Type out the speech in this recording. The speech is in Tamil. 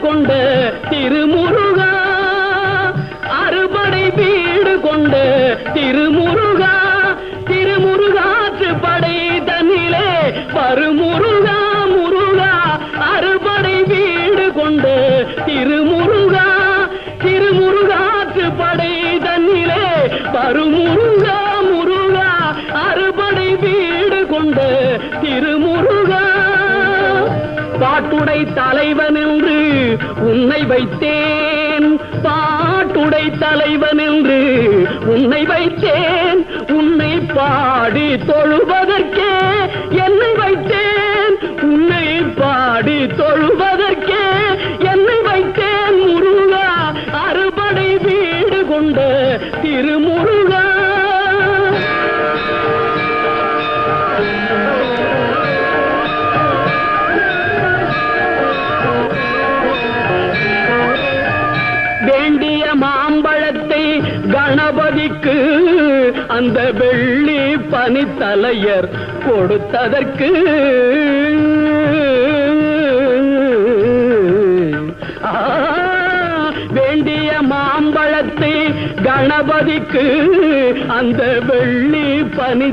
கொண்ட திருமுருகா, அறுபடை வீடு கொண்ட திருமுருகா, திருமுருகாற்று படை தன்னிலே வருமுருகா முருகா, அறுபடை வீடு கொண்ட திருமுருகா, திருமுருகாற்று படை தன்னிலே வருமுருகா முருகா, அறுபடை வீடு கொண்ட திருமுருகா. பாட்டுடை தலைவன் என்று உன்னை வைத்தேன், பாட்டுடை தலைவன் என்று உன்னை வைத்தேன், உன்னை பாடி தொழுவதற்கே என்னை வைத்தேன், உன்னை பாடி தொழுவதற்கே என்னை வைத்தேன் முருகா, அறுபடை வீடு கொண்ட திருமுருகா. வேண்டிய மாம்பழத்தை கணபதிக்கு அந்த வெள்ளி பனித்தலையர் கொடுத்ததற்கு, வேண்டிய மாம்பழத்தை கணபதிக்கு அந்த வெள்ளி பனி